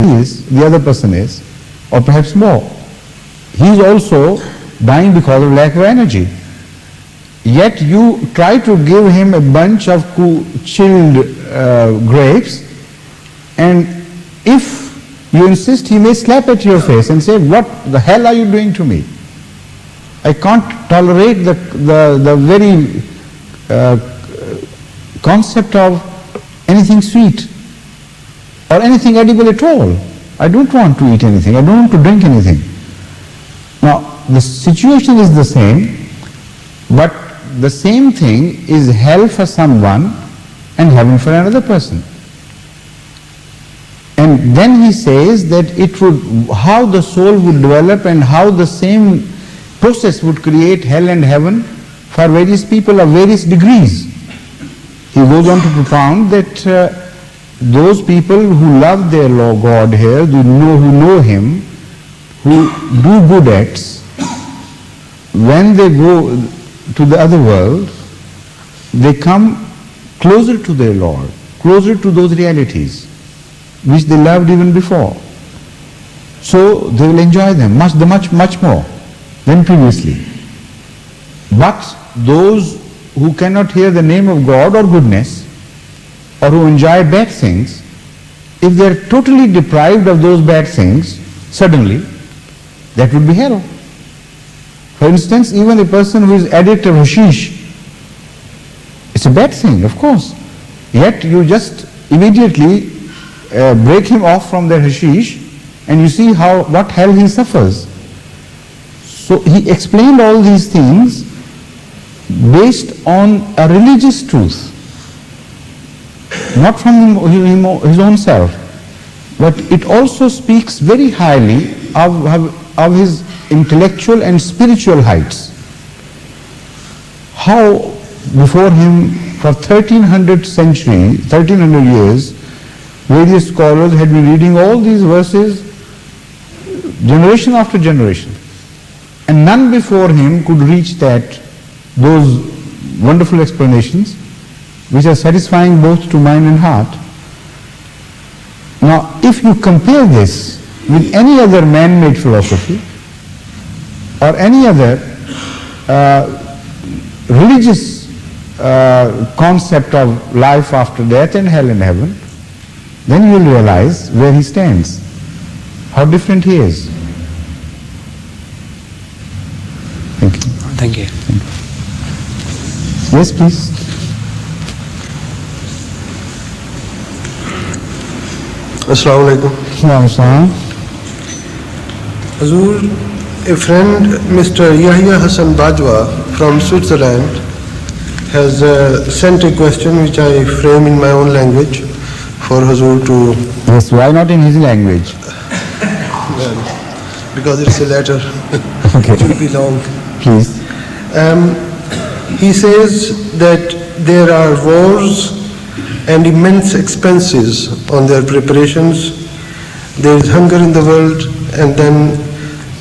is, the other person is, or perhaps more. He is also dying because of lack of energy. Yet you try to give him a bunch of chilled grapes, and if you insist, he may slap at your face and say, "What the hell are you doing to me? I can't tolerate the very concept of anything sweet or anything edible at all. I don't want to eat anything. I don't want to drink anything." Now, the situation is the same, but the same thing is hell for someone and heaven for another person. And then he says that how the soul would develop and how the same process would create hell and heaven for various people of various degrees. He goes on to propound that those people who love their Lord God here, who know Him, who do good acts, when they go to the other world, they come closer to their Lord, closer to those realities which they loved even before. So they will enjoy them much more than previously. But those who cannot hear the name of God or goodness, or who enjoy bad things, if they are totally deprived of those bad things, suddenly, that would be hell. For instance, even a person who is addict of hashish, it's a bad thing, of course. Yet you just immediately break him off from that hashish, and you see what hell he suffers. So he explained all these things based on a religious truth, not from his own self, but it also speaks very highly of his intellectual and spiritual heights. How before him for 1300 years, various scholars had been reading all these verses generation after generation, and none before him could reach those wonderful explanations which are satisfying both to mind and heart. Now, if you compare this with any other man-made philosophy or any other religious concept of life after death and hell and heaven, then you will realize where he stands, how different he is. Thank you. Thank you. Yes, please. Assalamu alaikum. Hazur, a friend, Mr. Yahya Hassan Bajwa from Switzerland, has sent a question which I frame in my own language for Hazur to... Yes, why not in his language? Because it's a letter. Okay. It will be long. Please. He says that there are wars and immense expenses on their preparations. There is hunger in the world, and then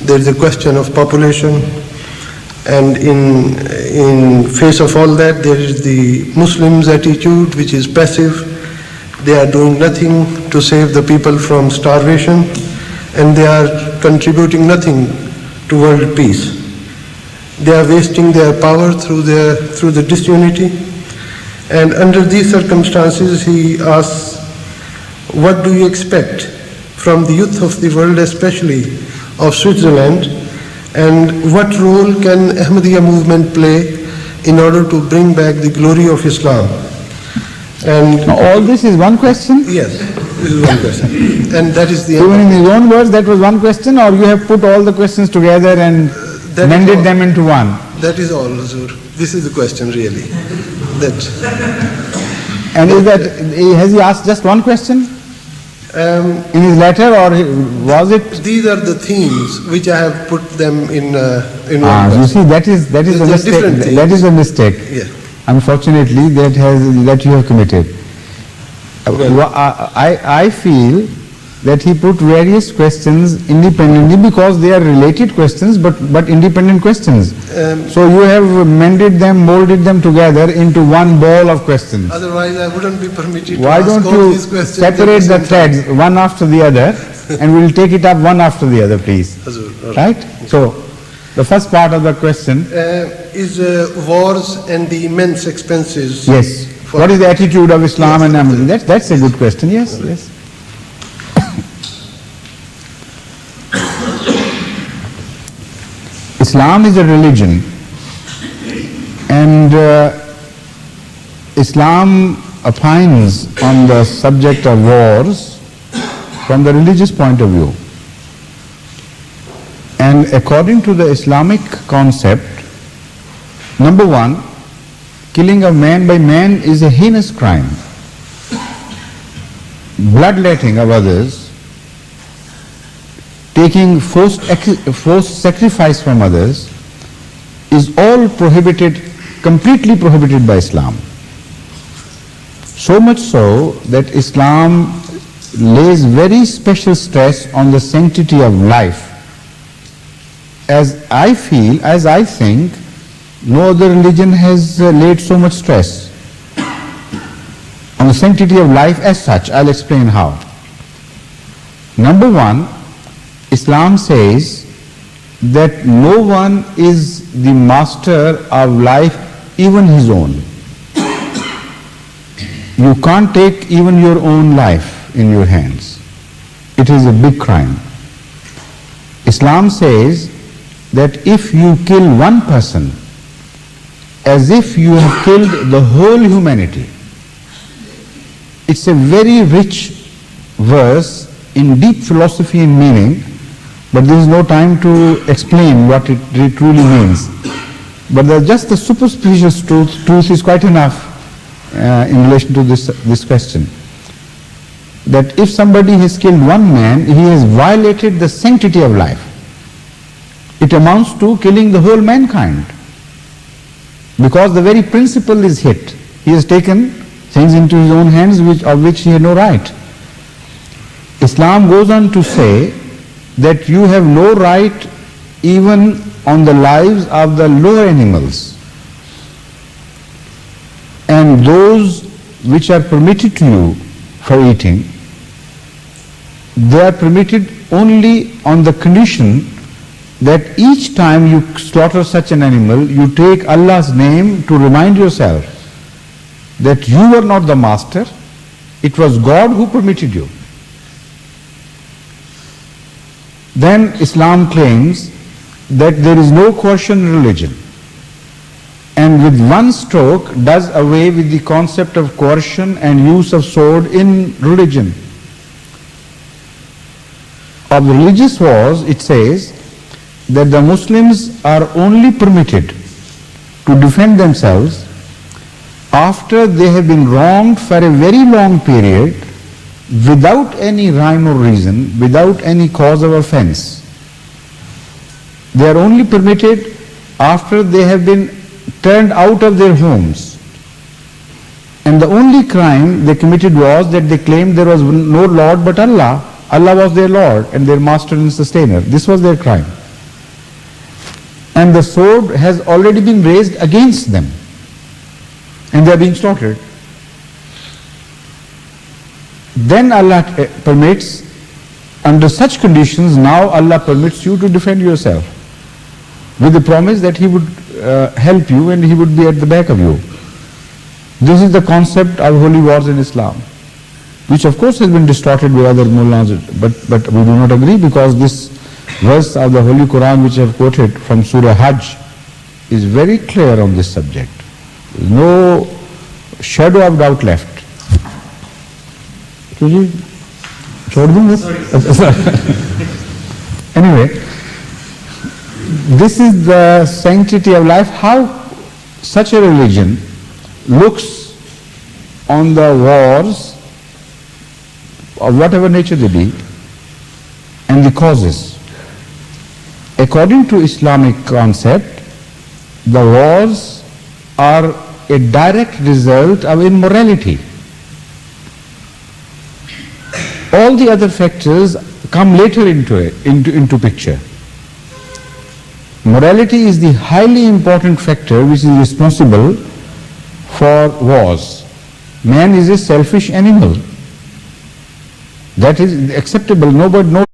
there is a question of population. And in face of all that, there is the Muslims' attitude, which is passive. They are doing nothing to save the people from starvation, and they are contributing nothing to world peace. They are wasting their power through the disunity. And under these circumstances, he asks, what do you expect from the youth of the world, especially of Switzerland, and what role can Ahmadiyya movement play in order to bring back the glory of Islam? And now, all this is one question? Yes, this is one question. And that is the Even in his own words, that was one question, or you have put all the questions together and blended them into one? That is all, Hazur. This is the question, really. And has he asked just one question in his letter, or was it? These are the themes which I have put them in You one question. see, that is a mistake. That is a mistake. Yeah. Unfortunately, that you have committed. Well, I feel that he put various questions independently because they are related questions but independent questions. So you have mended them, molded them together into one ball of questions. Otherwise, I wouldn't be permitted to Why ask don't all you these questions. separate the threads one after the other and we'll take it up one after the other, please. Hazur, Right? So, the first part of the question. Is wars and the immense expenses. Yes. What is the attitude of Islam and Ahmadiyya? That's a good question. Yes, yes. Islam is a religion, and Islam opines on the subject of wars from the religious point of view. And according to the Islamic concept, number one, killing of man by man is a heinous crime. Bloodletting of others, taking forced sacrifice from others is all prohibited, completely prohibited by Islam. So much so that Islam lays very special stress on the sanctity of life. As I feel, as I think, no other religion has laid so much stress on the sanctity of life as such. I'll explain how. Number one, Islam says that no one is the master of life, even his own. You can't take even your own life in your hands. It is a big crime. Islam says that if you kill one person, as if you have killed the whole humanity. It's a very rich verse in deep philosophy and meaning, but there is no time to explain what it truly means. But just the superstitious truth is quite enough in relation to this question. That if somebody has killed one man, he has violated the sanctity of life. It amounts to killing the whole mankind. Because the very principle is hit. He has taken things into his own hands of which he had no right. Islam goes on to say that you have no right even on the lives of the lower animals. And those which are permitted to you for eating, they are permitted only on the condition that each time you slaughter such an animal, you take Allah's name to remind yourself that you were not the master, it was God who permitted you. Then Islam claims that there is no coercion in religion, and with one stroke does away with the concept of coercion and use of sword in religion. Of religious wars, it says that the Muslims are only permitted to defend themselves after they have been wronged for a very long period without any rhyme or reason, without any cause of offense. They are only permitted after they have been turned out of their homes. And the only crime they committed was that they claimed there was no Lord but Allah. Allah was their Lord and their master and sustainer. This was their crime. And the sword has already been raised against them, and they are being slaughtered. Then Allah permits, under such conditions, now Allah permits you to defend yourself with the promise that He would help you and He would be at the back of you. This is the concept of holy wars in Islam, which of course has been distorted by other mullahs, but we do not agree, because this verse of the Holy Quran which I have quoted from Surah Hajj is very clear on this subject. There is no shadow of doubt left. Anyway, this is the sanctity of life. How such a religion looks on the wars of whatever nature they be and the causes. According to Islamic concept, the wars are a direct result of immorality. All all the other factors come later into picture. Morality is the highly important factor which is responsible for wars. Man is a selfish animal. That is acceptable. Nobody knows.